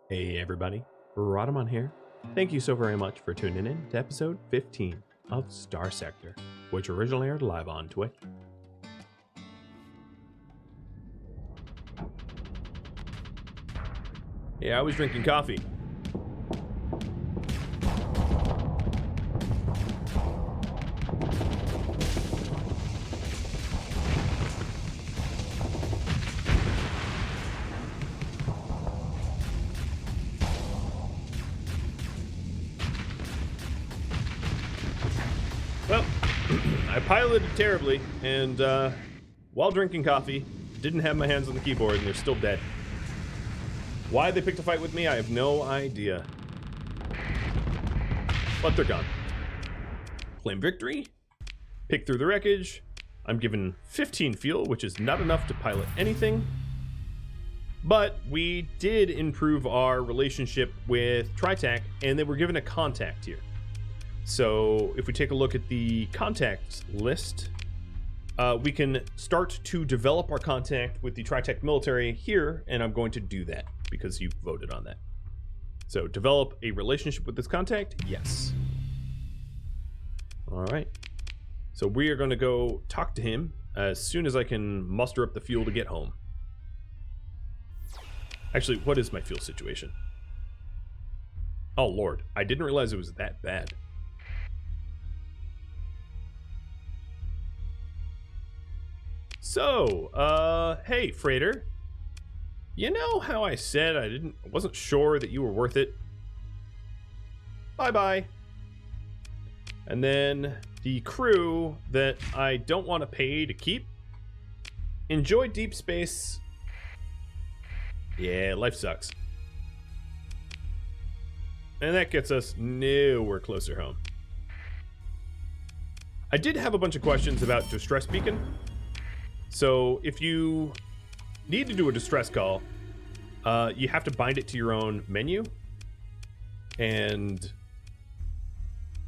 Hey everybody, Rhadamant here. Thank you so very much for tuning in to episode 15 of Starsector, which originally aired live on Twitch. Yeah, I was drinking coffee. Well, I piloted terribly, and while drinking coffee, didn't have my hands on the keyboard, and they're still dead. Why they picked a fight with me, I have no idea. But they're gone. Claim victory. Pick through the wreckage. I'm given 15 fuel, which is not enough to pilot anything. But we did improve our relationship with TriTac, and they were given a contact here. So if we take a look at the contacts list, we can start to develop our contact with the TriTac military here, and I'm going to do that because you voted on that. So develop a relationship with this contact, yes. All right. So we are going to go talk to him as soon as I can muster up the fuel to get home. Actually, what is my fuel situation? Oh Lord, I didn't realize it was that bad. So, hey, freighter. You know how I said I wasn't sure that you were worth it? Bye-bye. And then the crew that I don't want to pay to keep. Enjoy deep space. Yeah, life sucks. And that gets us nowhere closer home. I did have a bunch of questions about distress beacon. So if you need to do a distress call, you have to bind it to your own menu and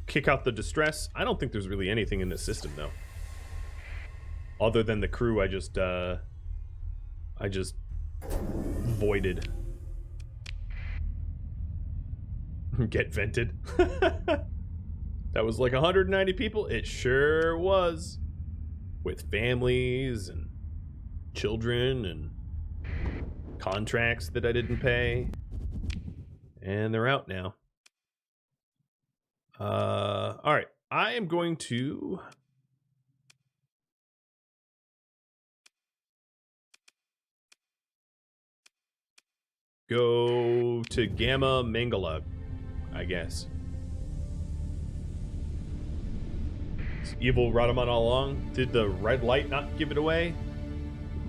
kick out the distress. I don't think there's really anything in this system though, other than the crew I just voided. Get vented. That was like 190 people. It sure was. With families and children and contracts that I didn't pay. And they're out now. All right. I am going to go to Gamma Mangala, I guess. Evil Rhadamant all along? Did the red light not give it away?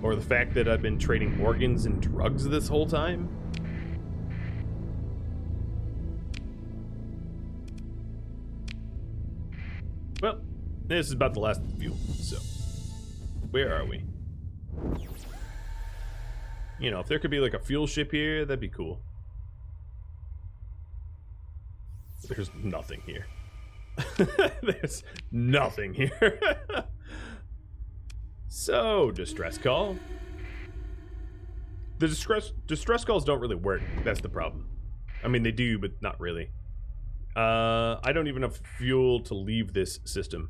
Or the fact that I've been trading organs and drugs this whole time? Well, this is about the last fuel, so where are we? You know, if there could be like a fuel ship here, that'd be cool. There's nothing here. There's nothing here. So, distress call. The distress calls don't really work. That's the problem. I mean, they do, but not really. I don't even have fuel to leave this system.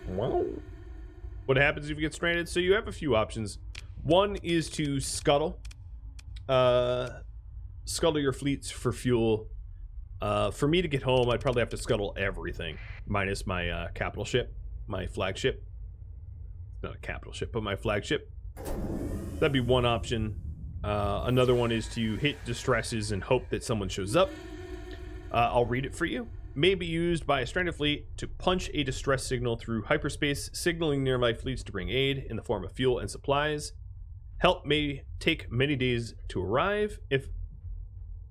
Wow. What happens if you get stranded? So you have a few options. One is to scuttle. Scuttle your fleets for fuel. For me to get home, I'd probably have to scuttle everything, minus my capital ship, my flagship. Not a capital ship, but my flagship. That'd be one option. Another one is to hit distresses and hope that someone shows up. I'll read it for you. May be used by a stranded fleet to punch a distress signal through hyperspace, signaling nearby fleets to bring aid in the form of fuel and supplies. Help may take many days to arrive, if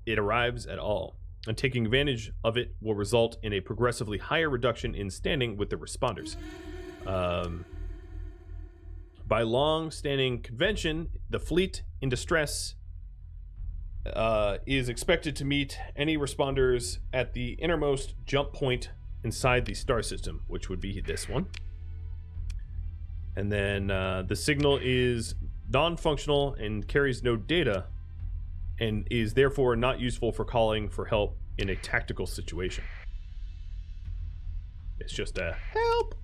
it arrives at all. And taking advantage of it will result in a progressively higher reduction in standing with the responders. By long-standing convention, the fleet in distress is expected to meet any responders at the innermost jump point inside the star system, which would be this one. And then the signal is non-functional and carries no data and is therefore not useful for calling for help in a tactical situation. It's just a help.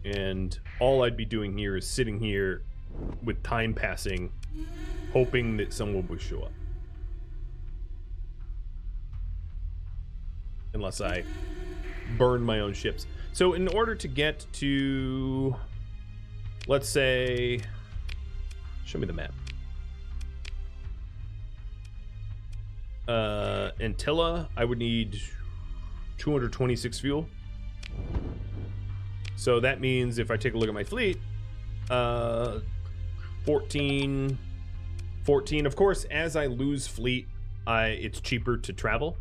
And all I'd be doing here is sitting here with time passing, hoping that someone will show up. Unless I burn my own ships. So in order to get to, let's say, show me the map. Antilla, I would need 226 fuel. So that means if I take a look at my fleet, 14. Of course, as I lose fleet, it's cheaper to travel.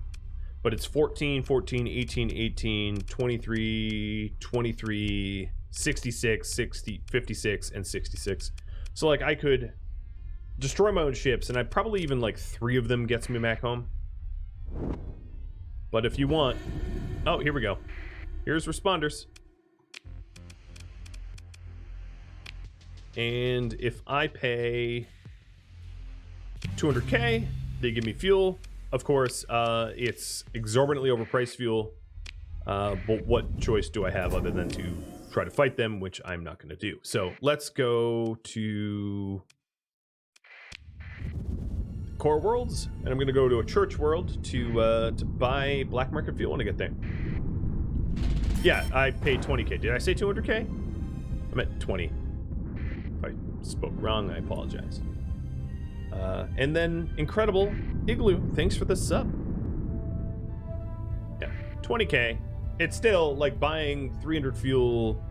But it's 14, 14, 18, 18, 23, 23, 66, 60, 56, and 66. So, like, I could destroy my own ships, and I probably even, like, 3 of them gets me back home. But if you want... Oh, here we go. Here's responders. And if I pay 200k, they give me fuel. Of course, it's exorbitantly overpriced fuel, but what choice do I have other than to try to fight them, which I'm not going to do. So let's go to Core Worlds, and I'm going to go to a Church World to buy black market fuel when I get there. Yeah, I paid 20k. Did I say 200k? I meant 20. If I spoke wrong, I apologize. And then Incredible Igloo, thanks for the sub. Yeah, 20k. It's still like buying 300 fuel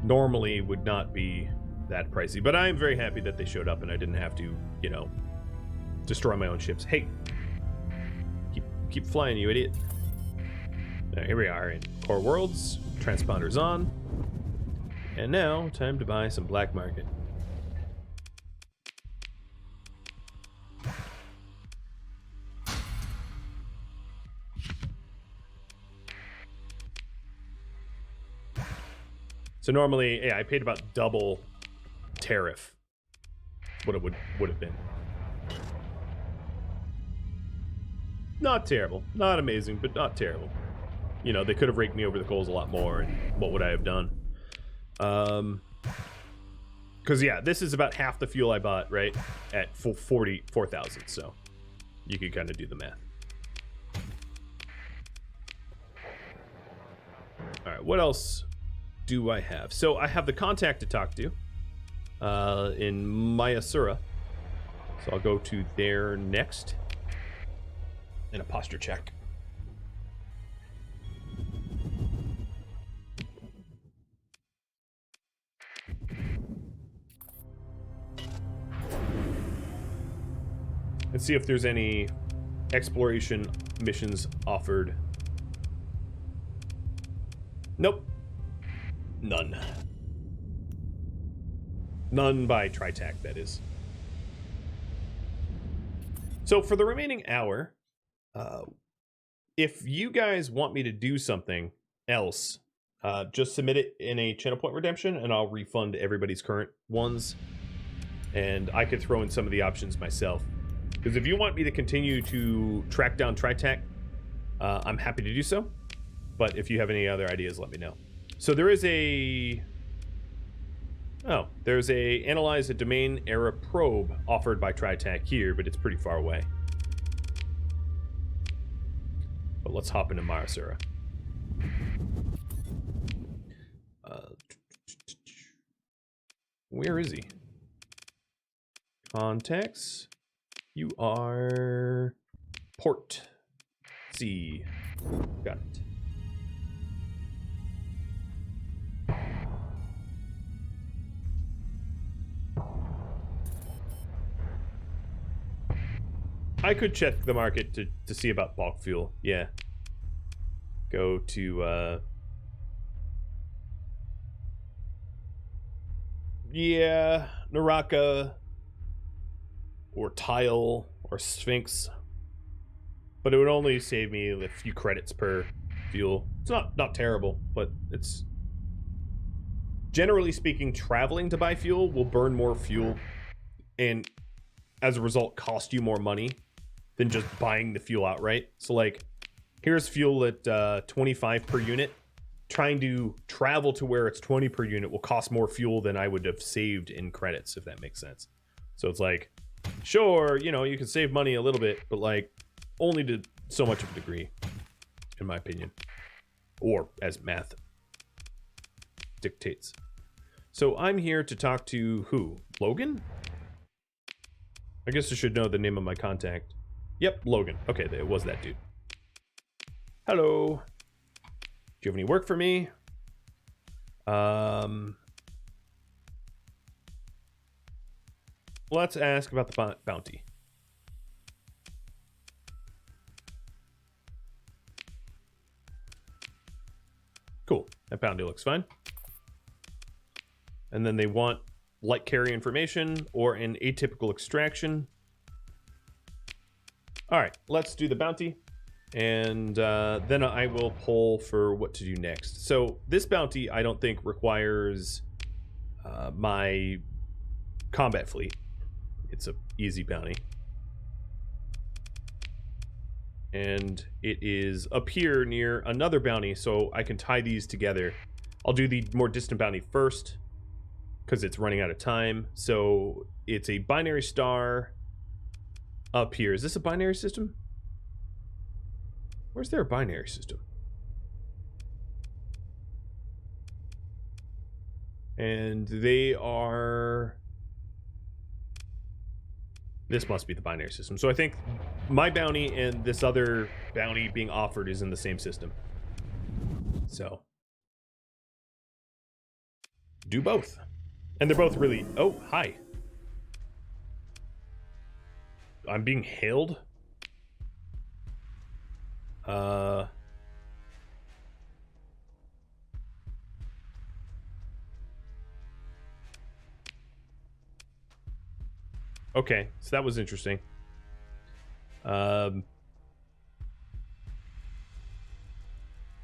normally would not be that pricey, but I'm very happy that they showed up and I didn't have to, you know, destroy my own ships. Hey, keep flying, you idiot. Now, here we are in Core Worlds, transponders on, and now time to buy some black market. So normally, yeah, I paid about double tariff what it would have been. Not terrible, not amazing, but not terrible. You know, they could have raked me over the coals a lot more, and what would I have done? Because yeah, this is about half the fuel I bought, right? At 44,000, so you could kind of do the math. All right, what else do I have? So I have the contact to talk to in MINAAAH. So I'll go to there next. And a posture check. And see if there's any exploration missions offered. Nope. None. None by Tritac, that is. So for the remaining hour, if you guys want me to do something else, just submit it in a channel point redemption and I'll refund everybody's current ones. And I could throw in some of the options myself. Because if you want me to continue to track down Tritac, I'm happy to do so. But if you have any other ideas, let me know. So there is there's a analyze a domain era probe offered by Tritac here, but it's pretty far away. But let's hop into MINAAAH. Where is he? Contacts. You are Port C. Got it. I could check the market to see about bulk fuel. Yeah. Go to yeah, Naraka or Tile or Sphinx. But it would only save me a few credits per fuel. It's not terrible, but it's... Generally speaking, traveling to buy fuel will burn more fuel and as a result cost you more money than just buying the fuel outright. So like, here's fuel at 25 per unit. Trying to travel to where it's 20 per unit will cost more fuel than I would have saved in credits, if that makes sense. So it's like, sure, you know, you can save money a little bit, but like only to so much of a degree, in my opinion, or as math dictates. So I'm here to talk to who? Logan? I guess I should know the name of my contact. Yep, Logan. Okay, it was that dude. Hello. Do you have any work for me? Let's ask about the bounty. Cool. That bounty looks fine. And then they want light carry information or an atypical extraction. All right, let's do the bounty. And then I will pull for what to do next. So this bounty, I don't think requires my combat fleet. It's a easy bounty. And it is up here near another bounty, so I can tie these together. I'll do the more distant bounty first, because it's running out of time. So it's a binary star up here. Is this a binary system? Where's there a binary system? And they are... This must be the binary system. So I think my bounty and this other bounty being offered is in the same system. So do both. And they're both really... Oh, hi. I'm being hailed? Okay, so that was interesting.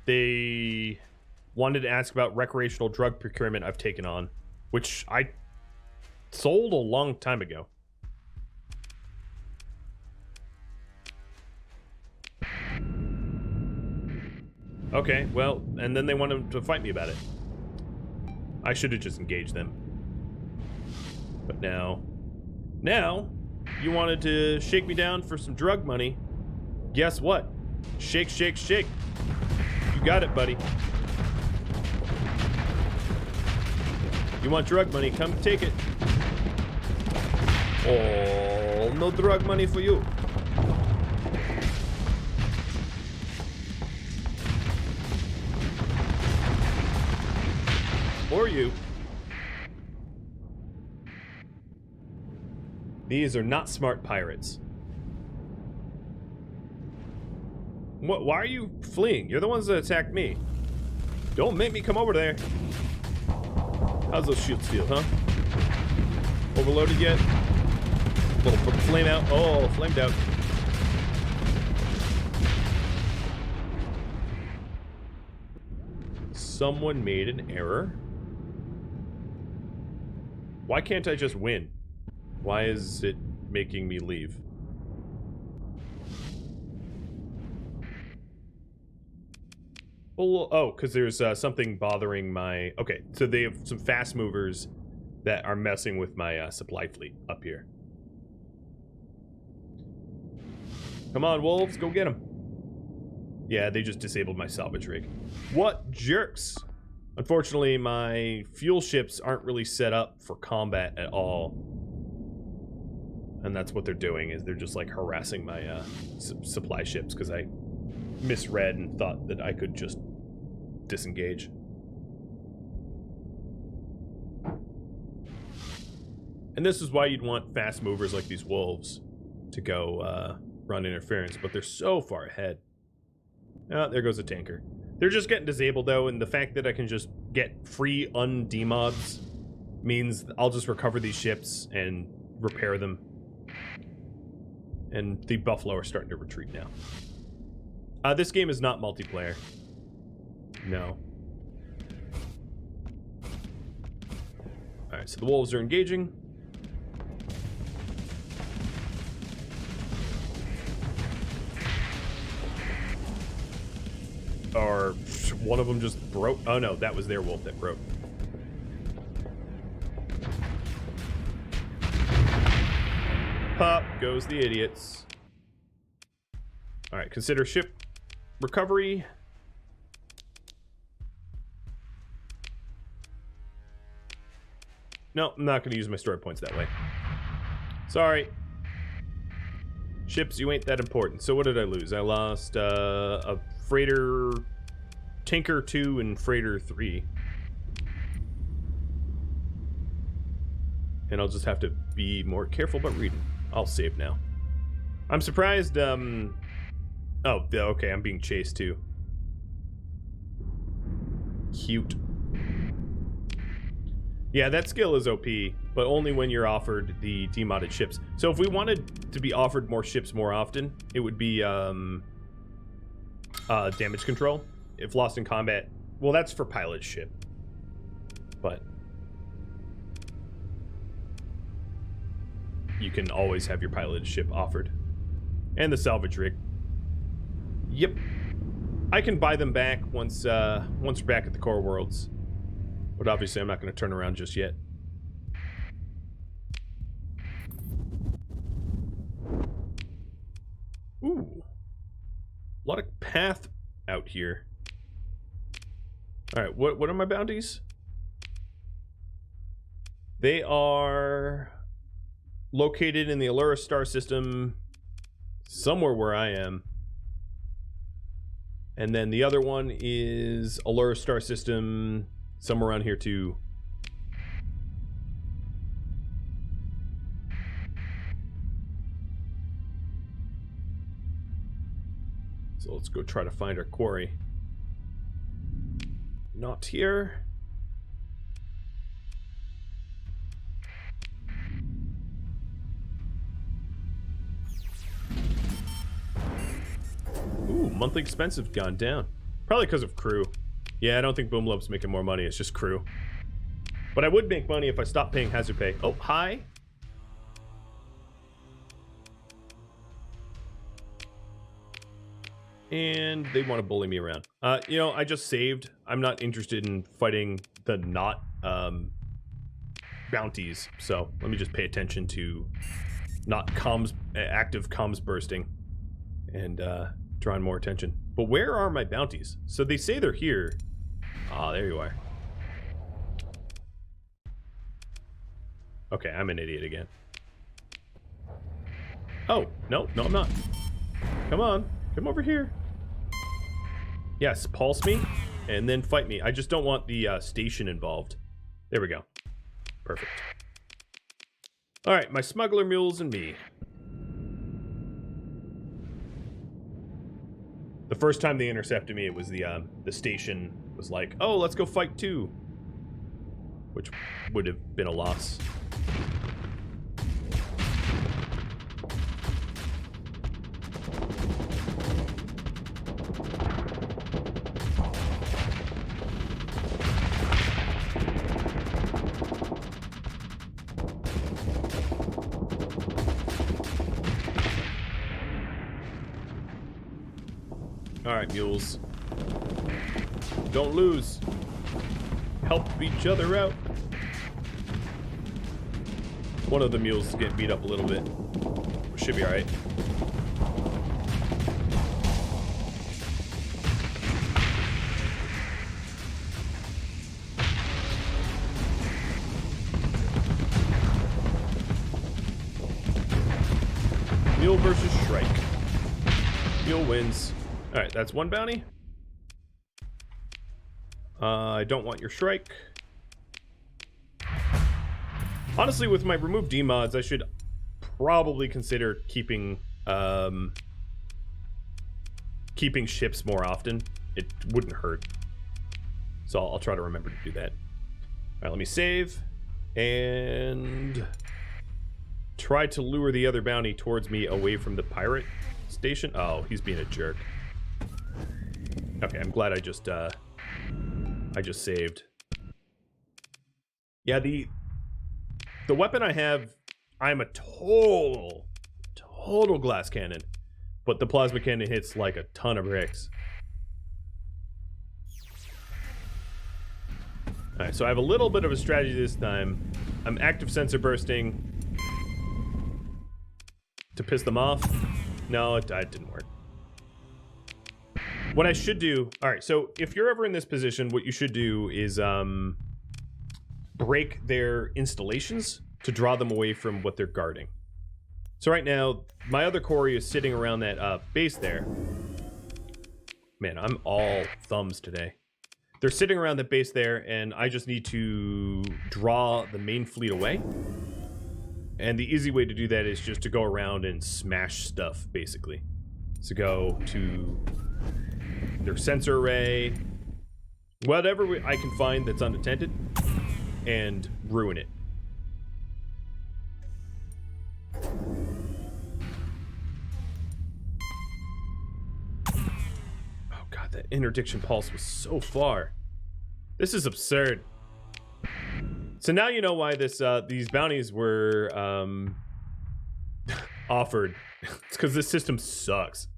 They wanted to ask about recreational drug procurement I've taken on, which I sold a long time ago. Okay, well, and then they wanted to fight me about it. I should have just engaged them. But now you wanted to shake me down for some drug money. Guess what? Shake, shake, shake. You got it, buddy. You want drug money? Come take it. Oh, no drug money for you. Or you. These are not smart pirates. What? Why are you fleeing? You're the ones that attacked me. Don't make me come over there. How's those shields feel, huh? Overloaded yet? Little flame out. Oh, flamed out. Someone made an error. Why can't I just win? Why is it making me leave? Well, oh, because there's something bothering my... Okay, so they have some fast movers that are messing with my supply fleet up here. Come on, wolves, go get them. Yeah, they just disabled my salvage rig. What jerks! Unfortunately, my fuel ships aren't really set up for combat at all. And that's what they're doing, is they're just like harassing my supply ships because I misread and thought that I could just disengage. And this is why you'd want fast movers like these wolves to go run interference, but they're so far ahead. Oh, there goes a tanker. They're just getting disabled though, and the fact that I can just get free undemods means I'll just recover these ships and repair them. And the Buffalo are starting to retreat now. This game is not multiplayer. No. Alright, so the wolves are engaging. Or one of them just broke. Oh no, that was their wolf that broke. Pop goes the idiots. Alright, consider ship recovery. No, I'm not going to use my story points that way. Sorry. Ships, you ain't that important. So what did I lose? I lost a freighter, tanker 2 and freighter 3. And I'll just have to be more careful about reading. I'll save now. I'm surprised, oh, okay, I'm being chased too. Cute. Yeah, that skill is OP, but only when you're offered the demodded ships. So if we wanted to be offered more ships more often, it would be damage control. If lost in combat, well, that's for pilot ship. But you can always have your piloted ship offered. And the salvage rig. Yep. I can buy them back once we're back at the core worlds. But obviously I'm not going to turn around just yet. Ooh. A lot of path out here. Alright, what are my bounties? They are located in the Allura star system, somewhere where I am. And then the other one is Allura star system, somewhere around here too. So let's go try to find our quarry. Not here. Ooh, monthly expense have gone down. Probably because of crew. Yeah, I don't think Boomlob's making more money. It's just crew. But I would make money if I stopped paying hazard pay. Oh, hi. And they want to bully me around. You know, I just saved. I'm not interested in fighting the not bounties. So let me just pay attention to not comms, active comms bursting. And drawing more attention. But where are my bounties? So they say they're here. Ah, there you are. Okay, I'm an idiot again. Oh, no, I'm not. Come on, come over here. Yes, pulse me, and then fight me. I just don't want the station involved. There we go. Perfect. Alright, my smuggler mules and me. The first time they intercepted me, it was the station was like, oh, let's go fight too. Which would have been a loss. Alright, mules. Don't lose. Help each other out. One of the mules is getting beat up a little bit. Should be alright. Mule versus Shrike. Mule wins. Alright, that's one bounty. I don't want your Shrike. Honestly, with my remove demods, I should probably consider keeping keeping ships more often. It wouldn't hurt. So I'll try to remember to do that. Alright, let me save. And try to lure the other bounty towards me away from the pirate station. Oh, he's being a jerk. Okay, I'm glad I just I just saved. Yeah, the weapon I have, I'm a total glass cannon. But the plasma cannon hits like a ton of bricks. Alright, so I have a little bit of a strategy this time. I'm active sensor bursting to piss them off. No, it didn't work. What I should do... Alright, so if you're ever in this position, what you should do is break their installations to draw them away from what they're guarding. So right now, my other quarry is sitting around that base there. Man, I'm all thumbs today. They're sitting around that base there, and I just need to draw the main fleet away. And the easy way to do that is just to go around and smash stuff, basically. So go to their sensor array, whatever I can find that's unattended, and ruin it. Oh god, that interdiction pulse was so far. This is absurd. So now you know why this these bounties were offered. It's because this system sucks.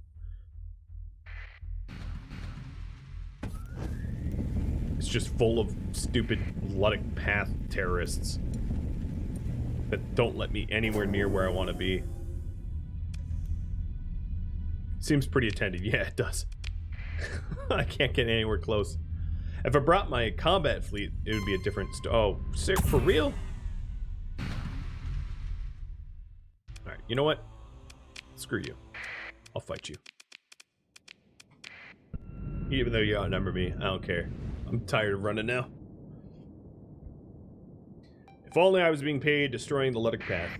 It's just full of stupid Luddic Path terrorists that don't let me anywhere near where I want to be. Seems pretty attended. Yeah, it does. I can't get anywhere close. If I brought my combat fleet, it would be a different oh, for real? Alright, you know what? Screw you. I'll fight you. Even though you outnumber me, I don't care. I'm tired of running now. If only I was being paid destroying the Luddic Path.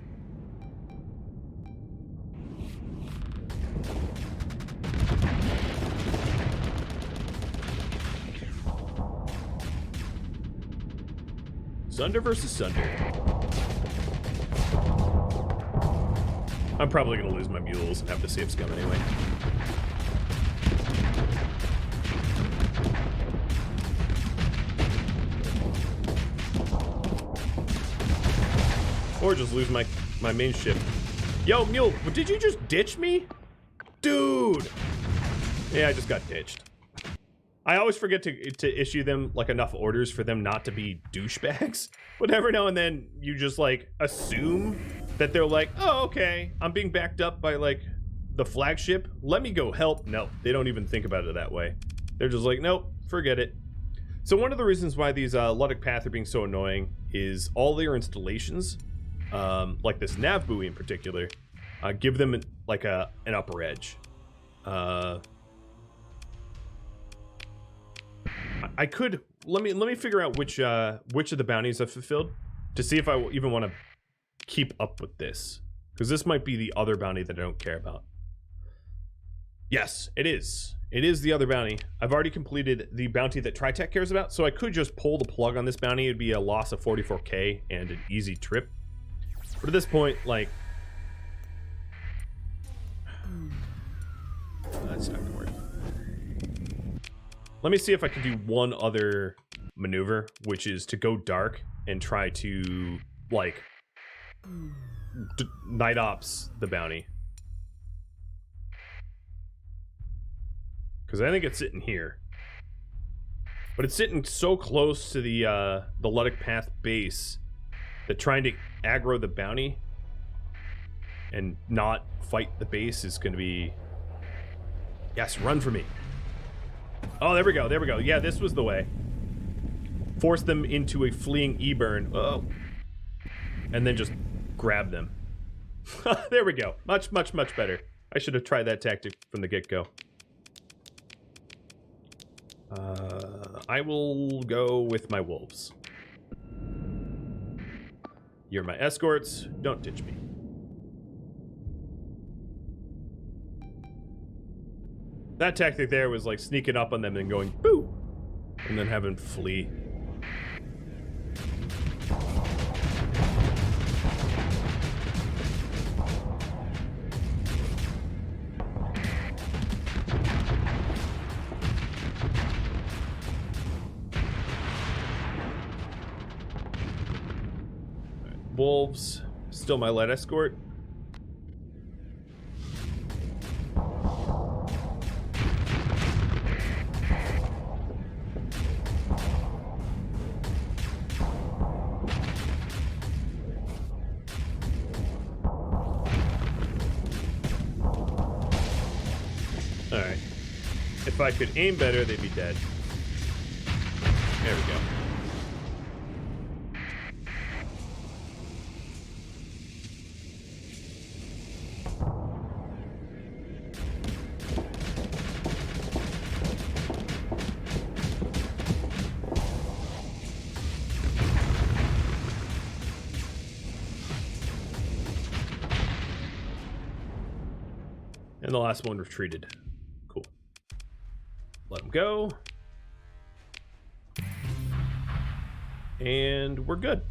Sunder versus Sunder. I'm probably gonna lose my mules and have to save scum anyway. Or just lose my main ship. Yo, mule, did you just ditch me? Dude! Yeah, I just got ditched. I always forget to issue them, like, enough orders for them not to be douchebags. But every now and then, you just, like, assume that they're like, oh, okay, I'm being backed up by, like, the flagship. Let me go help. No, they don't even think about it that way. They're just like, nope, forget it. So one of the reasons why these Luddic Path are being so annoying is all their installations, like this nav buoy in particular, give them, like, an upper edge. I could let me figure out which of the bounties I've fulfilled to see if I even want to keep up with this, because this might be the other bounty that I don't care about. Yes, it is. It is the other bounty. I've already completed the bounty that Tritech cares about, so I could just pull the plug on this bounty. It'd be a loss of 44k and an easy trip. But at this point, like, that's not gonna work. Let me see if I can do one other maneuver, which is to go dark and try to, like, night ops the bounty. Because I think it's sitting here. But it's sitting so close to the Luddic Path base that trying to aggro the bounty and not fight the base is going to be... Yes, run for me. Oh, there we go, there we go. Yeah, this was the way. Force them into a fleeing E-burn. Oh. And then just grab them. There we go. Much, much, much better. I should have tried that tactic from the get-go. I will go with my wolves. You're my escorts. Don't ditch me. That tactic there was like sneaking up on them and going boo, and then having flee. Wolves, still my light escort. Alright. If I could aim better, they'd be dead. There we go. And the last one retreated. Cool. Let him go. And we're good.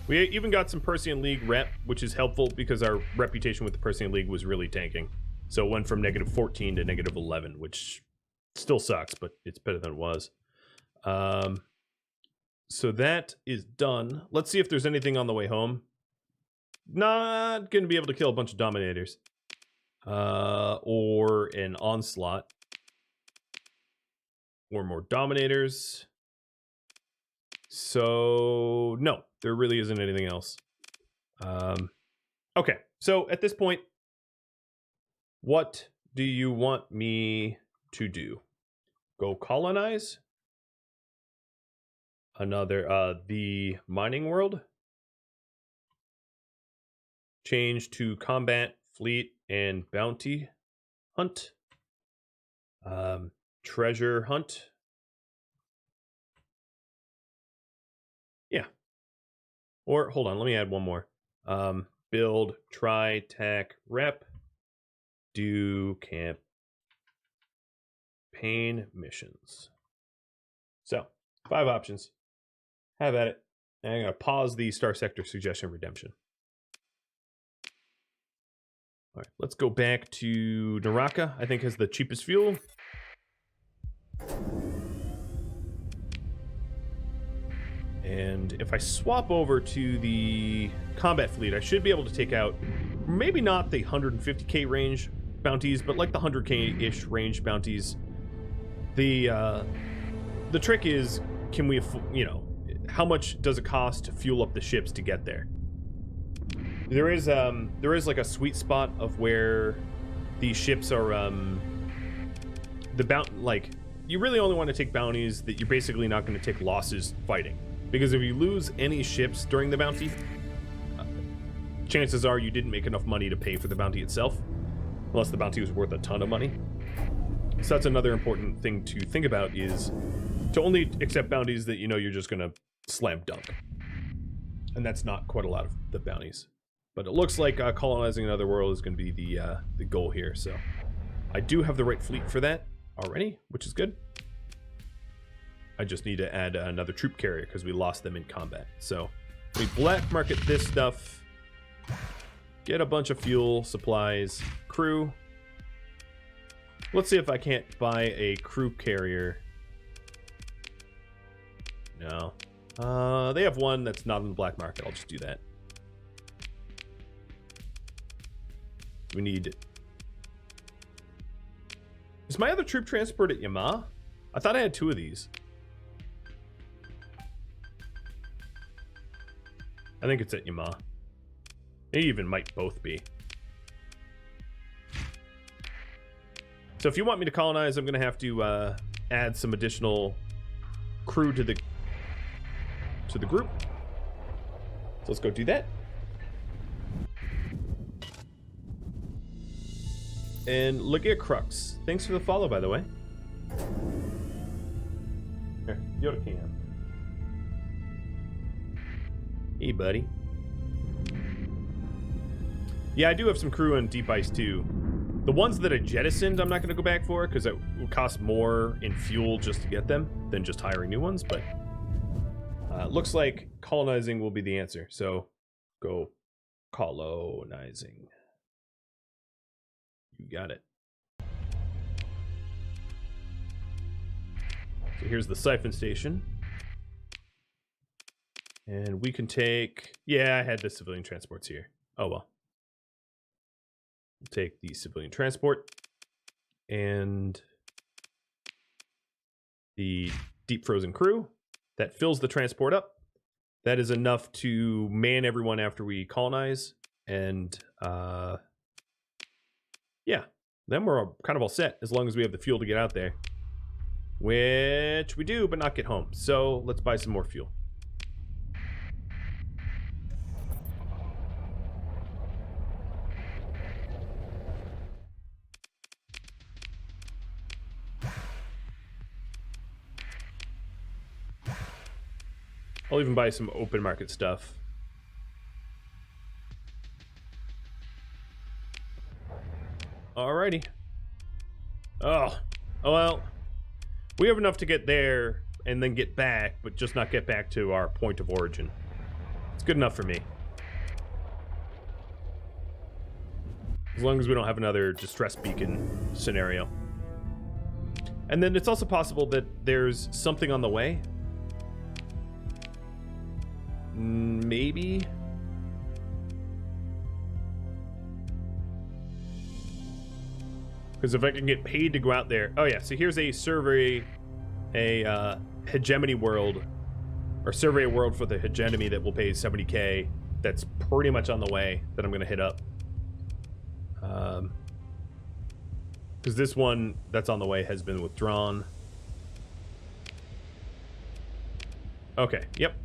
We even got some Persean League rep, which is helpful because our reputation with the Persean League was really tanking. So it went from -14 to -11, which still sucks, but it's better than it was. So that is done. Let's see if there's anything on the way home. Not going to be able to kill a bunch of Dominators. Or an Onslaught. Or more Dominators. So, no, there really isn't anything else. Okay, so at this point, what do you want me to do? Go colonize? Another, the mining world? Change to combat, fleet, and bounty hunt? Treasure hunt? Yeah. Or, hold on, let me add one more. Build, try, tack, rep, do campaign missions. So, 5 options. Have at it. And I'm going to pause the Starsector suggestion redemption. All right, let's go back to MINAAAH, I think has the cheapest fuel. And if I swap over to the combat fleet, I should be able to take out maybe not the 150k range bounties, but like the 100k-ish range bounties. The trick is, can we, you know, how much does it cost to fuel up the ships to get there? There is like a sweet spot of where these ships are like you really only want to take bounties that you're basically not going to take losses fighting. Because if you lose any ships during the bounty, chances are you didn't make enough money to pay for the bounty itself, unless the bounty was worth a ton of money. So that's another important thing to think about, is to only accept bounties that you know you're just going to slam dunk. And that's not quite a lot of the bounties. But it looks like colonizing another world is going to be the goal here. So I do have the right fleet for that already, which is good. I just need to add another troop carrier because we lost them in combat. So we black market this stuff, get a bunch of fuel, supplies, crew. Let's see if I can't buy a crew carrier. No. They have one that's not on the black market. I'll just do that. We need... Is my other troop transport at MINAAAH? I thought I had 2 of these. I think it's at MINAAAH. They even might both be. So if you want me to colonize, I'm going to have to add some additional crew to the group. So let's go do that. And look at Crux. Thanks for the follow, by the way. Here, Yoda King. Hey, buddy. Yeah, I do have some crew on Deep Ice too. The ones that I jettisoned, I'm not going to go back for because it will cost more in fuel just to get them than just hiring new ones. But looks like colonizing will be the answer. So go colonizing. You got it. So here's the siphon station. And we can take... Yeah, I had the civilian transports here. Oh, well. We'll take the civilian transport. And the deep frozen crew. That fills the transport up. That is enough to man everyone after we colonize. And, yeah. Then we're kind of all set, as long as we have the fuel to get out there. Which we do, but not get home. So, let's buy some more fuel. I'll even buy some open market stuff. Alrighty. Oh, well, we have enough to get there and then get back, but just not get back to our point of origin. It's good enough for me. As long as we don't have another distress beacon scenario. And then it's also possible that there's something on the way. Maybe. Because if I can get paid to go out there... Oh yeah, so here's a survey, a hegemony world, or survey a world for the hegemony that will pay 70k. That's pretty much on the way that I'm going to hit up. Because this one that's on the way has been withdrawn. Okay, yep.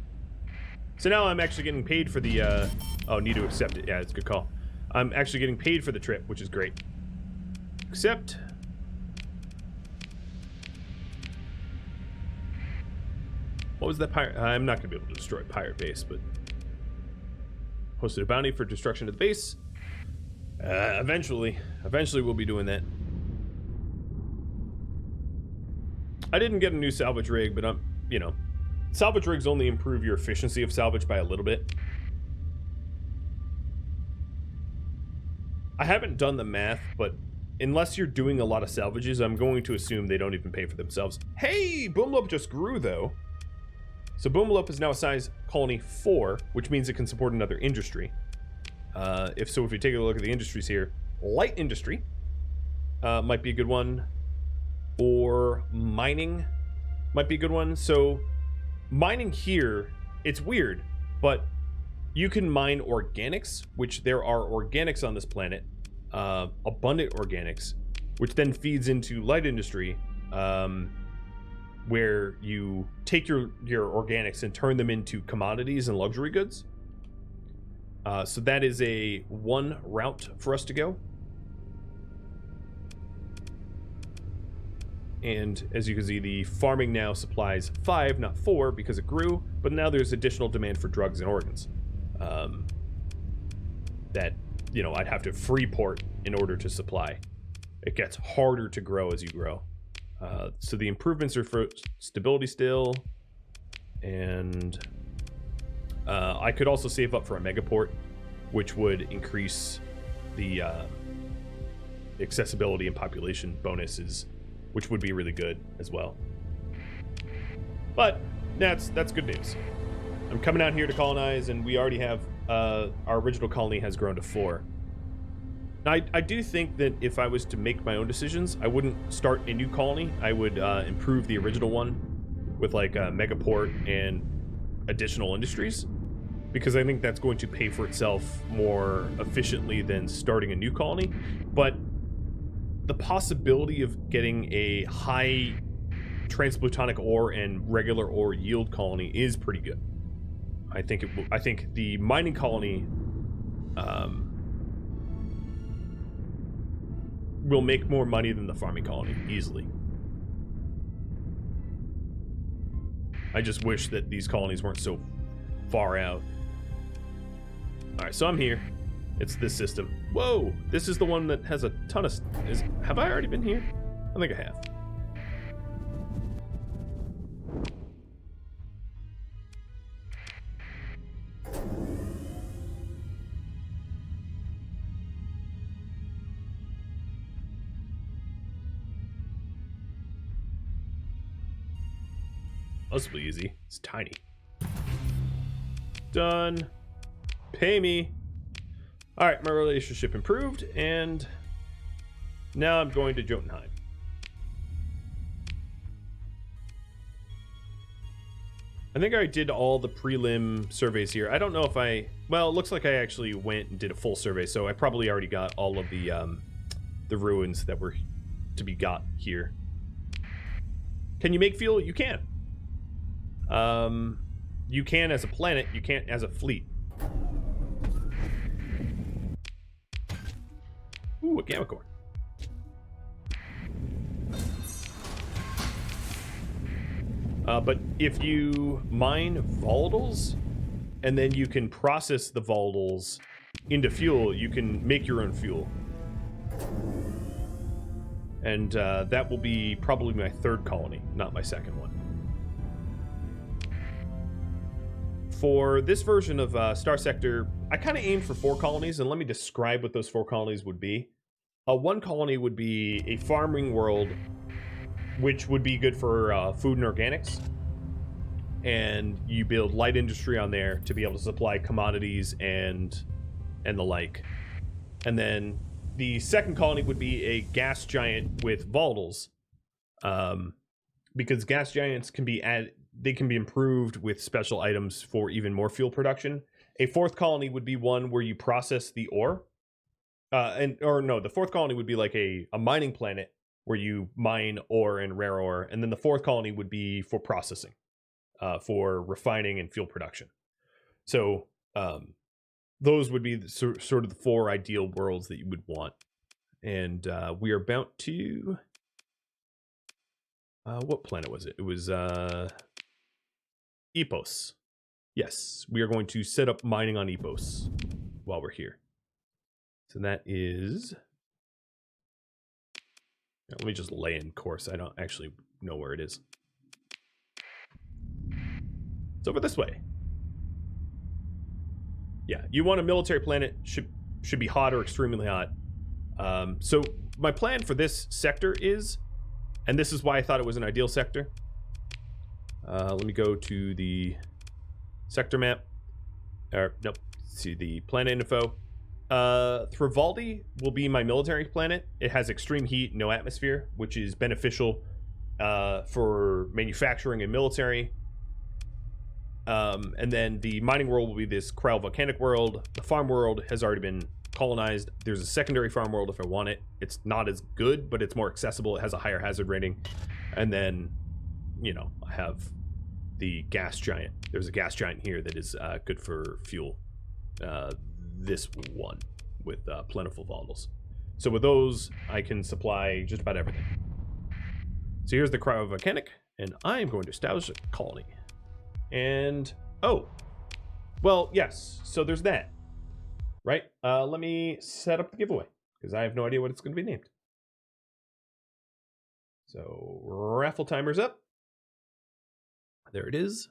So now I'm actually getting paid for the... oh, need to accept it. Yeah, it's a good call. I'm actually getting paid for the trip, which is great. Except... What was that pirate? I'm not going to be able to destroy pirate base, but... Posted a bounty for destruction of the base. Eventually we'll be doing that. I didn't get a new salvage rig, but I'm, you know... Salvage rigs only improve your efficiency of salvage by a little bit. I haven't done the math, but unless you're doing a lot of salvages, I'm going to assume they don't even pay for themselves. Hey, Boomlope just grew, though. So Boomlope is now a size colony 4, which means it can support another industry. If we take a look at the industries here, light industry might be a good one, or mining might be a good one. So mining here, it's weird, but you can mine organics, which there are organics on this planet, abundant organics, which then feeds into light industry, where you take your organics and turn them into commodities and luxury goods. So that is one route for us to go. And as you can see, the farming now supplies 5, not 4, because it grew, but now there's additional demand for drugs and organs. That, you know, I'd have to freeport in order to supply. It gets harder to grow as you grow. So the improvements are for stability still, and I could also save up for a megaport, which would increase the accessibility and population bonuses, which would be really good as well. But that's good news. I'm coming out here to colonize, and we already have our original colony has grown to 4. Now, I do think that if I was to make my own decisions, I wouldn't start a new colony. I would improve the original one with like a megaport and additional industries, because I think that's going to pay for itself more efficiently than starting a new colony. But the possibility of getting a high transplutonic ore and regular ore yield colony is pretty good. I think the mining colony will make more money than the farming colony easily. I just wish that these colonies weren't so far out. All right, so I'm here. It's this system. Whoa, this is the one that has a ton of... Have I already been here? I think I have. Must be easy. It's tiny. Done. Pay me. All right, my relationship improved, and now I'm going to Jotunheim. I think I did all the prelim surveys here. I don't know if well, it looks like I actually went and did a full survey, so I probably already got all of the ruins that were to be got here. Can you make fuel? You can. You can as a planet, you can't as a fleet. Ooh, a gamma core. But if you mine volatiles, and then you can process the volatiles into fuel, you can make your own fuel. And that will be probably my third colony, not my second one. For this version of Starsector, I kind of aimed for 4 colonies, and let me describe what those 4 colonies would be. One colony would be a farming world, which would be good for food and organics. And you build light industry on there to be able to supply commodities and the like. And then the second colony would be a gas giant with volatiles, because gas giants can be improved with special items for even more fuel production. A fourth colony would be one where you process the ore, the fourth colony would be like a mining planet where you mine ore and rare ore, and then the fourth colony would be for processing, for refining and fuel production. So those would be sort of the 4 ideal worlds that you would want. And we are about to... what planet was it? It was Epos. Yes, we are going to set up mining on Epos while we're here. So that is... Let me just lay in course. I don't actually know where it is. It's over this way. Yeah, you want a military planet, should be hot or extremely hot. So my plan for this sector is, and this is why I thought it was an ideal sector. Let me go to the sector map. Nope, to the planet info. Thrivaldi will be my military planet. It has extreme heat, no atmosphere, which is beneficial for manufacturing and military. And then the mining world will be this Krell volcanic world. The farm world has already been colonized. There's a secondary farm world if I want it. It's not as good, but it's more accessible. It has a higher hazard rating. And then, you know, I have the gas giant. There's a gas giant here that is good for fuel. This one with plentiful volatiles. So with those, I can supply just about everything. So here's the cryovolcanic, and I am going to establish a colony. And, oh, well, yes, so there's that, right? Let me set up the giveaway, because I have no idea what it's going to be named. So, raffle timer's up. There it is.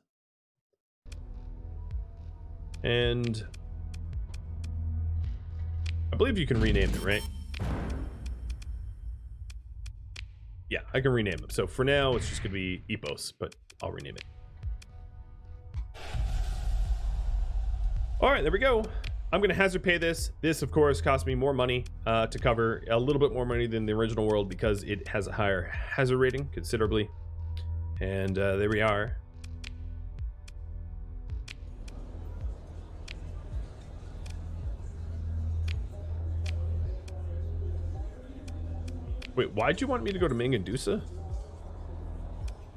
And I believe you can rename it, right? Yeah, I can rename them. So for now, it's just going to be Epos, but I'll rename it. All right, there we go. I'm going to hazard pay this. This, of course, cost me more money to cover, a little bit more money than the original world because it has a higher hazard rating considerably. And there we are. Wait, why'd you want me to go to Mangandusa?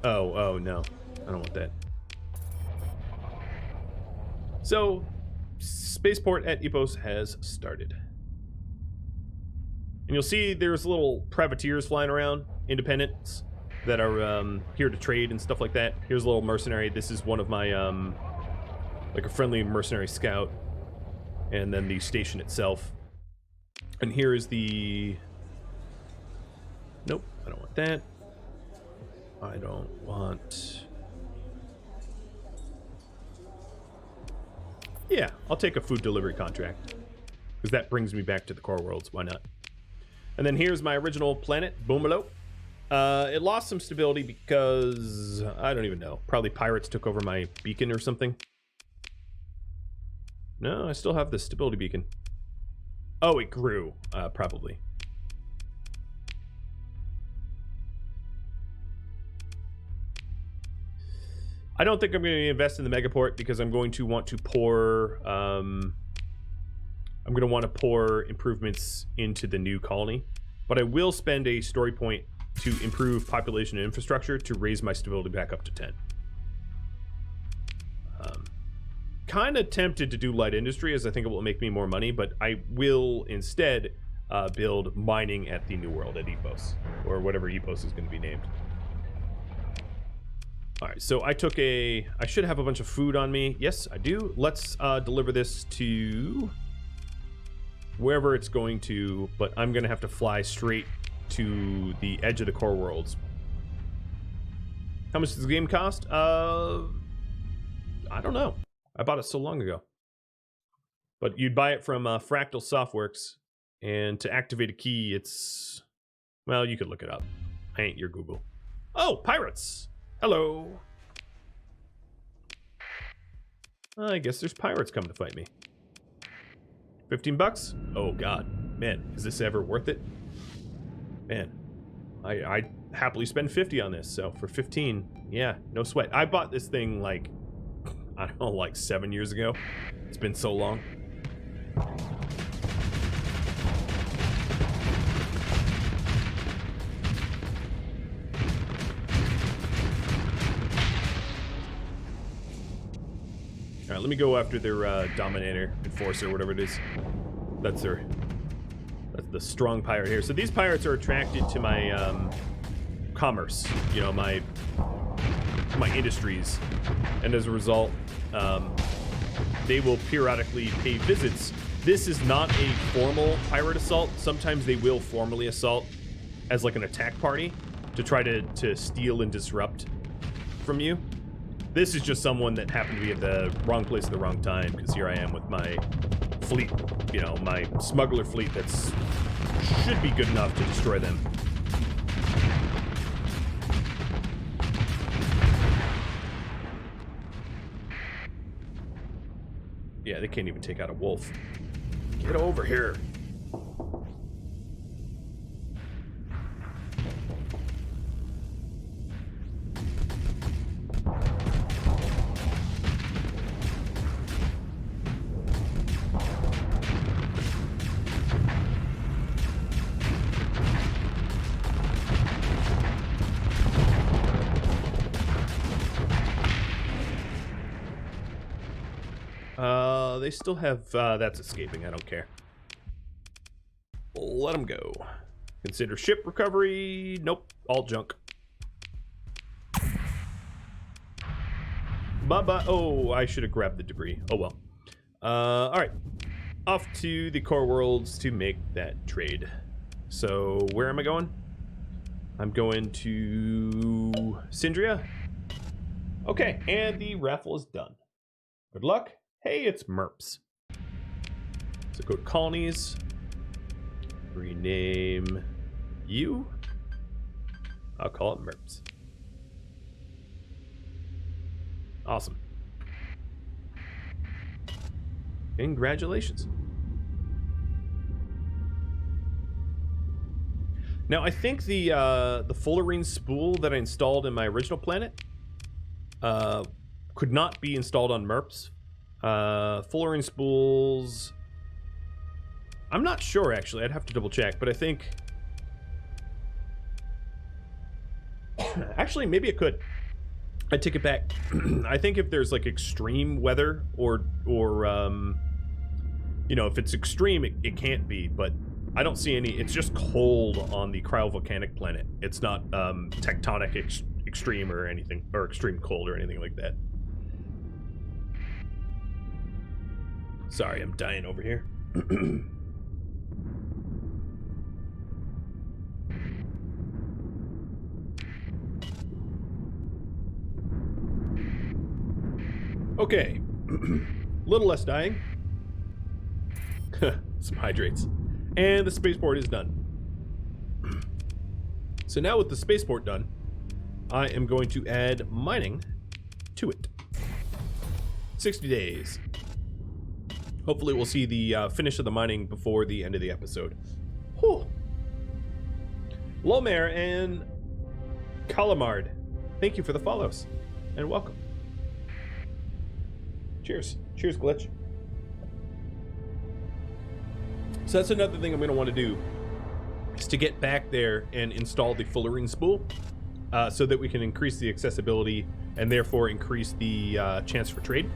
Oh, no. I don't want that. So, spaceport at Epos has started. And you'll see there's little privateers flying around, independents, that are here to trade and stuff like that. Here's a little mercenary. This is one of my, like a friendly mercenary scout. And then the station itself. And here is the... Nope, I don't want that. I don't want... Yeah, I'll take a food delivery contract. Because that brings me back to the core worlds, why not? And then here's my original planet, Boomalo. It lost some stability because... I don't even know. Probably pirates took over my beacon or something. No, I still have the stability beacon. Oh, it grew, probably. I don't think I'm going to invest in the megaport because I'm going to want to pour... I'm going to want to pour improvements into the new colony. But I will spend a story point to improve population and infrastructure to raise my stability back up to 10. Kind of tempted to do light industry as I think it will make me more money, but I will instead build mining at the New World at Epos, or whatever Epos is going to be named. All right, so I should have a bunch of food on me. Yes, I do. Let's deliver this to wherever it's going to, but I'm going to have to fly straight to the edge of the core worlds. How much does the game cost? I don't know. I bought it so long ago. But you'd buy it from Fractal Softworks, and to activate a key, it's... Well, you could look it up. I ain't your Google. Oh, pirates! Hello! I guess there's pirates coming to fight me. 15 bucks? Oh, God. Man, is this ever worth it? Man, I'd happily spend 50 on this, so for 15, yeah, no sweat. I bought this thing, like, I don't know, like 7 years ago. It's been so long. All right, let me go after their Dominator, Enforcer, whatever it is. That's the strong pirate here. So these pirates are attracted to my commerce, you know, my industries, and as a result, they will periodically pay visits. This is not a formal pirate assault. Sometimes they will formally assault as like an attack party to try to steal and disrupt from you. This is just someone that happened to be at the wrong place at the wrong time, because here I am with my fleet, you know, my smuggler fleet that's should be good enough to destroy them. Yeah, they can't even take out a wolf. Get over here. They still have, that's escaping, I don't care. Let them go. Consider ship recovery. Nope, all junk. Bye-bye. Oh, I should have grabbed the debris. Oh, well. All right. Off to the core worlds to make that trade. So, where am I going? I'm going to Syndria. Okay, and the raffle is done. Good luck. Hey, it's Merps. So go to colonies. Rename you. I'll call it Merps. Awesome. Congratulations. Now I think the fullerene spool that I installed in my original planet could not be installed on Merps. Fullerene spools, I'm not sure actually, I'd have to double check, but I think actually maybe it could. I take it back. I think if there's like extreme weather or you know, if it's extreme it can't be, but I don't see any. It's just cold on the cryovolcanic planet. It's not tectonic extreme or anything, or extreme cold or anything like that. Sorry, I'm dying over here. Okay. Little less dying. Some hydrates. And the spaceport is done. So now with the spaceport done, I am going to add mining to it. 60 days. Hopefully we'll see the finish of the mining before the end of the episode. Whew. Lomare and Calamard, thank you for the follows, and welcome. Cheers. Cheers, Glitch. So that's another thing I'm going to want to do, is to get back there and install the fullerene spool, so that we can increase the accessibility and therefore increase the chance for trade.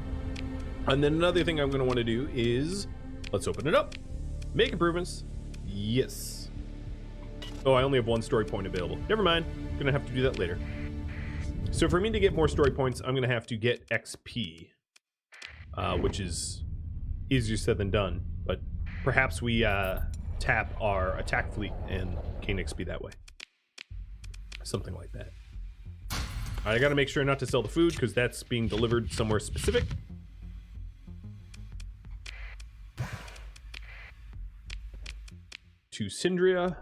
And then another thing I'm going to want to do is, let's open it up. Make improvements. Yes. Oh, I only have one story point available. Never mind. I'm going to have to do that later. So for me to get more story points, I'm going to have to get XP, which is easier said than done. But perhaps we tap our attack fleet and gain XP that way. Something like that. I got to make sure not to sell the food because that's being delivered somewhere specific. To Syndria.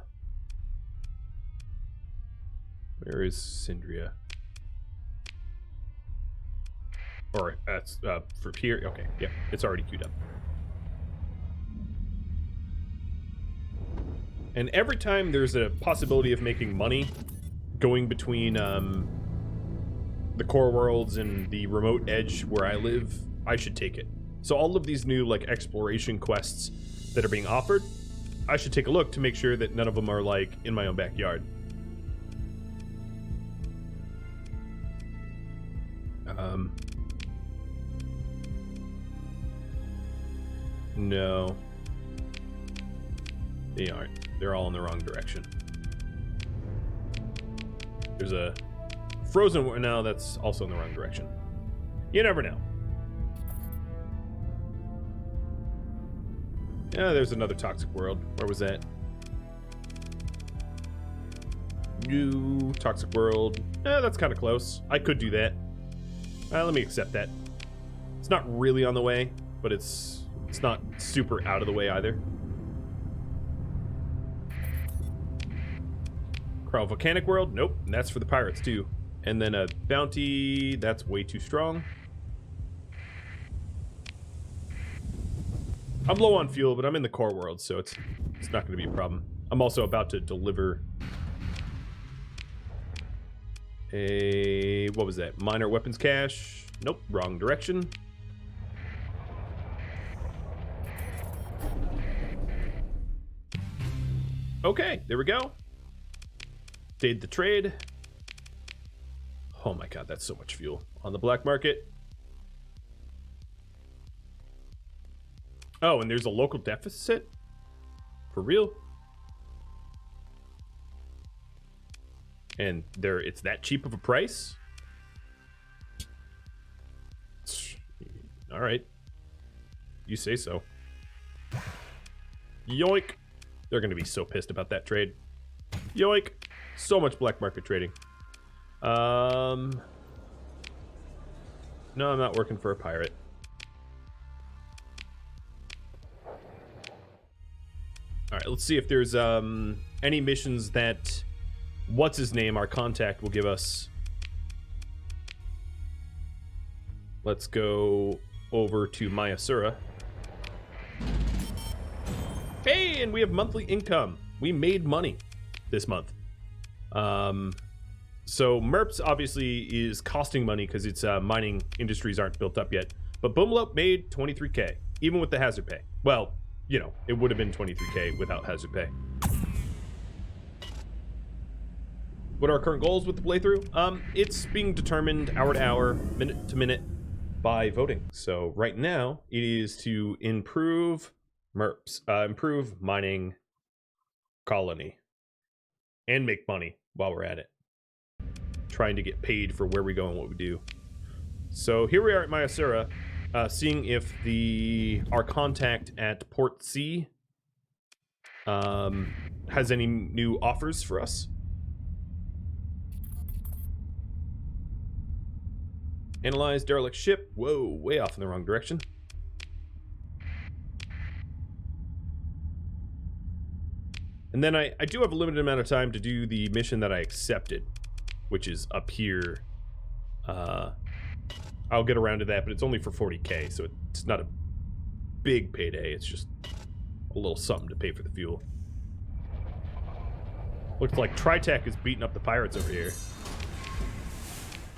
Where is Syndria? Or that's for here. Okay, yeah, it's already queued up. And every time there's a possibility of making money going between the core worlds and the remote edge where I live, I should take it. So all of these new like exploration quests that are being offered, I should take a look to make sure that none of them are like in my own backyard. No. They aren't. They're all in the wrong direction. There's a frozen one now that's also in the wrong direction. You never know. Yeah, there's another toxic world. Where was that? New toxic world. That's kind of close. I could do that. Let me accept that. It's not really on the way, but it's not super out of the way either. Cryovolcanic world? Nope. And that's for the pirates too. And then a bounty. That's way too strong. I'm low on fuel, but I'm in the core world, so it's not going to be a problem. I'm also about to deliver a, what was that? Minor weapons cache. Nope, wrong direction. Okay, there we go. Did the trade. Oh my god, that's so much fuel on the black market. Oh, and there's a local deficit? For real? And it's that cheap of a price? All right. You say so. Yoink. They're going to be so pissed about that trade. Yoink. So much black market trading. No, I'm not working for a pirate. All right, let's see if there's any missions that what's his name, our contact, will give us. Let's go over to MINAAAH. Hey, and we have monthly income. We made money this month. So MERPS obviously is costing money because its mining industries aren't built up yet. But Boomlope made 23K, even with the hazard pay. Well, you know, it would have been 23K without hazard pay. What are our current goals with the playthrough? It's being determined hour to hour, minute to minute by voting. So right now it is to improve MERPS, improve mining colony, and make money while we're at it. Trying to get paid for where we go and what we do. So here we are at MINAAAH. Seeing if our contact at Port C has any new offers for us. Analyze derelict ship. Whoa, way off in the wrong direction. And then I do have a limited amount of time to do the mission that I accepted, which is up here. I'll get around to that, but it's only for 40K, so it's not a big payday. It's just a little something to pay for the fuel. Looks like Tritech is beating up the pirates over here.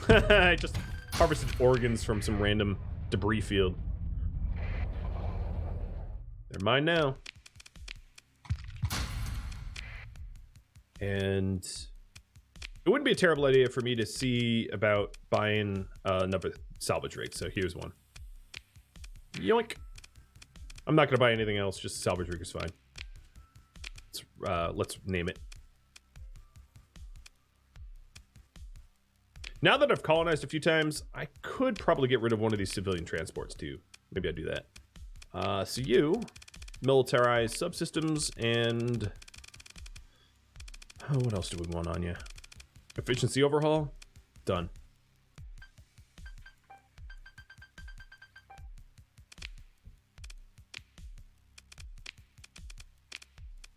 I just harvested organs from some random debris field. They're mine now. And it wouldn't be a terrible idea for me to see about buying another salvage rig. So here's one. Yoink. I'm not going to buy anything else. Just salvage rig is fine. Let's name it. Now that I've colonized a few times, I could probably get rid of one of these civilian transports too. Maybe I'll do that. So you, militarize subsystems, and what else do we want on you? Efficiency overhaul, done.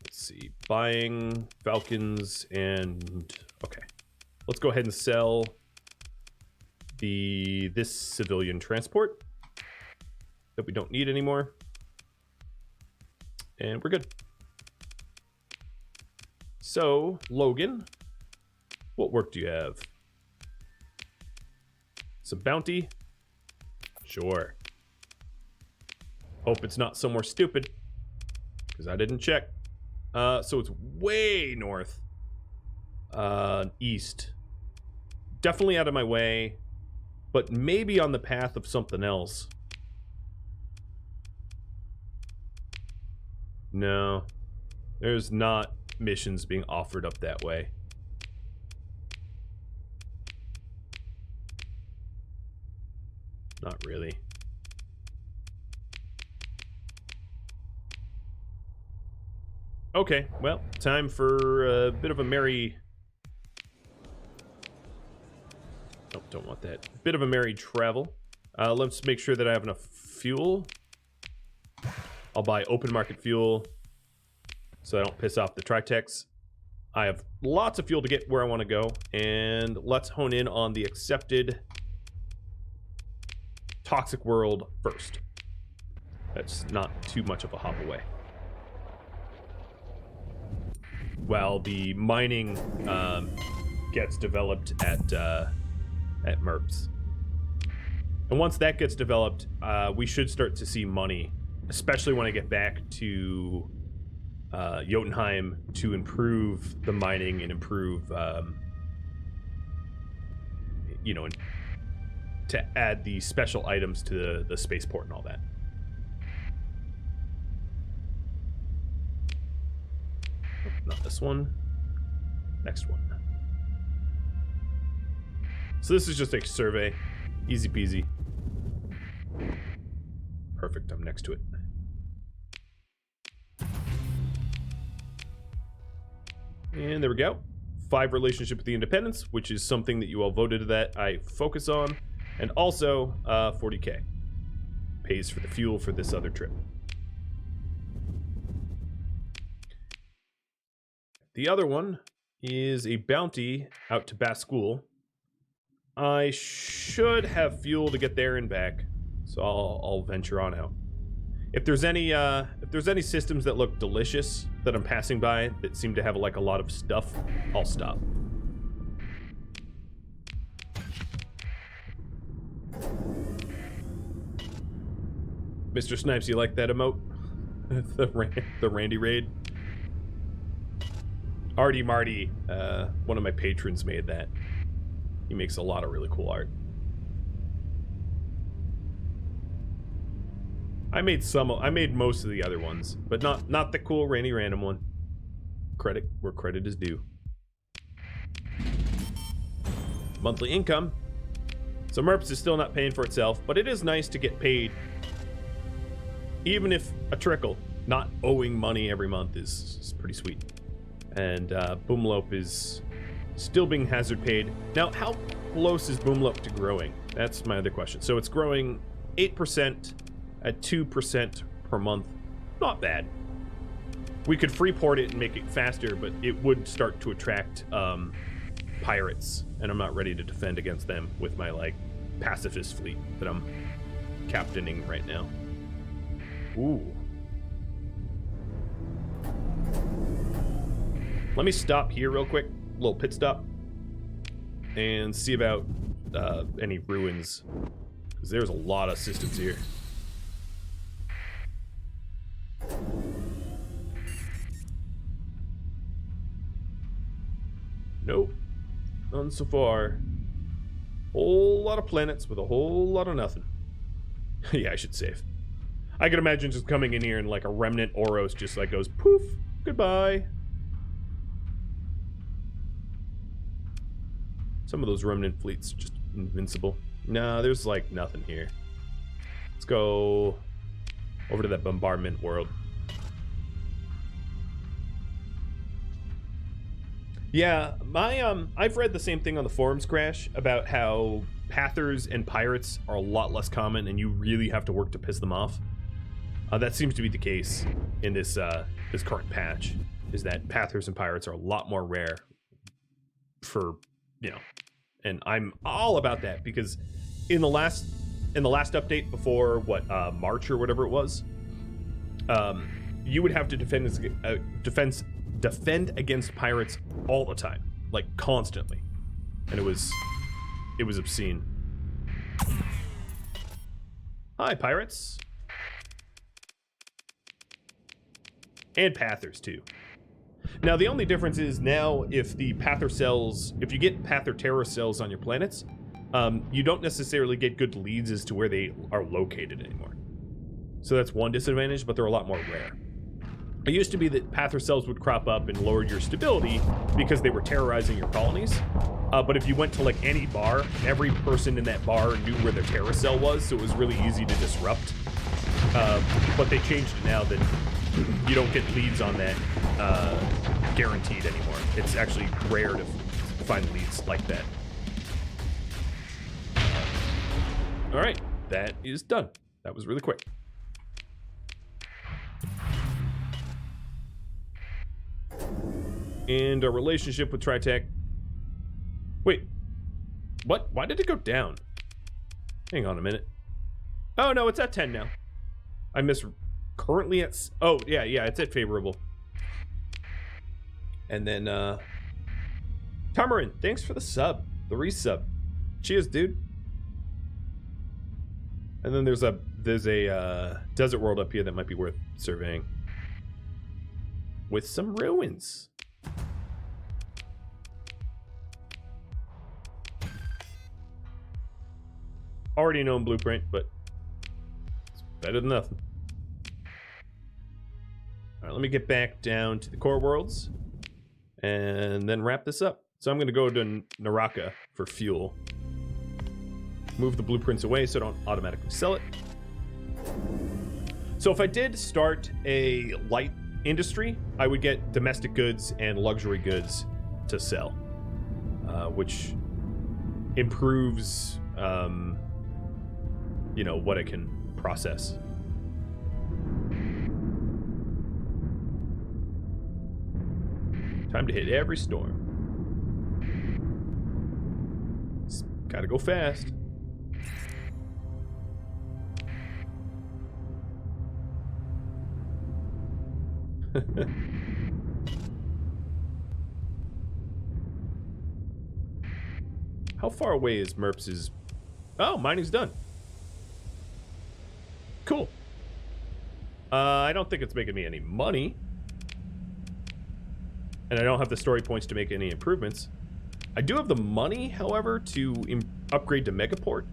Let's see, buying Falcons, and okay, let's go ahead and sell this civilian transport that we don't need anymore, and we're good. So Logan, what work do you have? Some bounty? Sure. Hope it's not somewhere stupid, because I didn't check. So it's way north, east. Definitely out of my way, but maybe on the path of something else. No, there's not missions being offered up that way. Not really. Okay, well, time for a bit of a merry... Oh, don't want that. Bit of a merry travel. Let's make sure that I have enough fuel. I'll buy open market fuel so I don't piss off the Tritechs. I have lots of fuel to get where I want to go, and let's hone in on the accepted toxic world first. That's not too much of a hop away. While the mining gets developed at MERPS. And once that gets developed, we should start to see money, especially when I get back to Jotunheim to improve the mining and improve, you know, to add the special items to the spaceport and all that. Not this one. Next one. So this is just a survey. Easy peasy. Perfect, I'm next to it. And there we go. 5 relationship with the independents, which is something that you all voted that I focus on. And also 40k. Pays for the fuel for this other trip. The other one is a bounty out to Baskool. I should have fuel to get there and back, so I'll venture on out. If there's any systems that look delicious that I'm passing by that seem to have like a lot of stuff, I'll stop. Mr. Snipes, you like that emote? the Randy raid. Artie Marty, one of my patrons, made that. He makes a lot of really cool art. I made most of the other ones, but not the cool Randy Random one. Credit where credit is due. Monthly income. So MERPS is still not paying for itself, but it is nice to get paid, even if a trickle. Not owing money every month is pretty sweet. And Boomlope is still being hazard paid. Now, how close is Boomlope to growing? That's my other question. So it's growing 8% at 2% per month. Not bad. We could freeport it and make it faster, but it would start to attract pirates, and I'm not ready to defend against them with my like pacifist fleet that I'm captaining right now. Ooh. Let me stop here real quick, little pit stop, and see about any ruins, because there's a lot of systems here. Nope, none so far. Whole lot of planets with a whole lot of nothing. Yeah, I should save. I can imagine just coming in here and like a remnant Oros just like goes poof, goodbye. Some of those remnant fleets just invincible. No, there's like nothing here. Let's go over to that bombardment world. Yeah, I've read the same thing on the forums, Crash, about how Pathers and pirates are a lot less common and you really have to work to piss them off. That seems to be the case in this this current patch, is that Pathers and pirates are a lot more rare for, you know, and I'm all about that because in the last update before what March or whatever it was, you would have to defend against pirates all the time, like constantly, and it was obscene. Hi, pirates. And Pathers too. Now the only difference is now if the Pather cells, if you get Pather terror cells on your planets, you don't necessarily get good leads as to where they are located anymore. So that's one disadvantage, but they're a lot more rare. It used to be that Pather cells would crop up and lower your stability because they were terrorizing your colonies. But if you went to like any bar, every person in that bar knew where their terror cell was, so it was really easy to disrupt. But they changed it now that you don't get leads on that guaranteed anymore. It's actually rare to find leads like that. All right, that is done. That was really quick. And our relationship with Tritech. Wait, what? Why did it go down? Hang on a minute. Oh no, it's at 10 now. I miss. Currently at. Oh yeah, it's at favorable. And then Tamarin, thanks for the sub, the resub. Cheers, dude. And then there's a desert world up here that might be worth surveying with some ruins. Already known blueprint, but it's better than nothing. All right, let me get back down to the core worlds and then wrap this up. So I'm going to go to MINAAAH for fuel. Move the blueprints away so I don't automatically sell it. So if I did start a light industry, I would get domestic goods and luxury goods to sell, which improves, you know, what I can process. Time to hit every storm. Just gotta go fast. How far away is Merps's? Oh, mining's done. Cool. I don't think it's making me any money. And I don't have the story points to make any improvements. I do have the money, however, to upgrade to Megaport.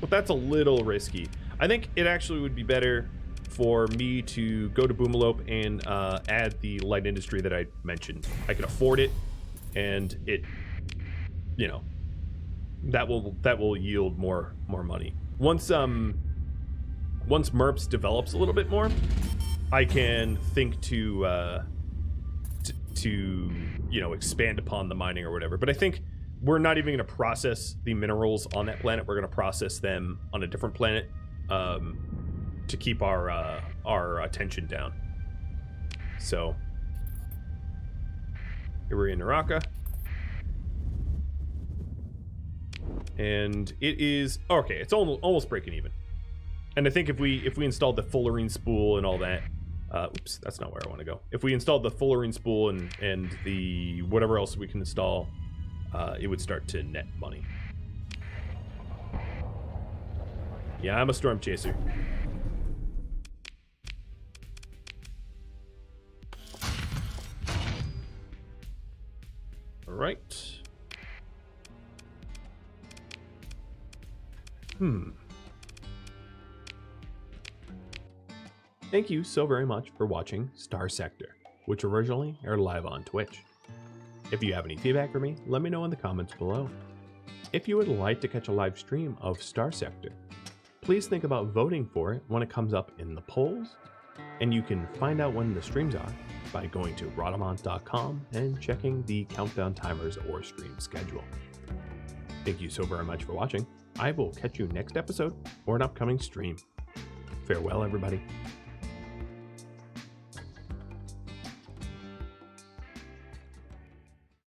But that's a little risky. I think it actually would be better for me to go to Boomalope and add the light industry that I mentioned. I can afford it, and it, you know, that will yield more money. Once Merps develops a little bit more, I can think to you know, expand upon the mining or whatever. But I think we're not even going to process the minerals on that planet. We're going to process them on a different planet to keep our attention down. So here we're in MINAAAH, and it is okay. It's almost breaking even. And I think if we installed the fullerene spool and all that, oops, that's not where I want to go. If we installed the fullerene spool and the whatever else we can install, it would start to net money. Yeah, I'm a storm chaser. All right. Thank you so very much for watching Starsector, which originally aired live on Twitch. If you have any feedback for me, let me know in the comments below. If you would like to catch a live stream of Starsector, please think about voting for it when it comes up in the polls, and you can find out when the streams are by going to Rhadamant.com and checking the countdown timers or stream schedule. Thank you so very much for watching. I will catch you next episode or an upcoming stream. Farewell, everybody.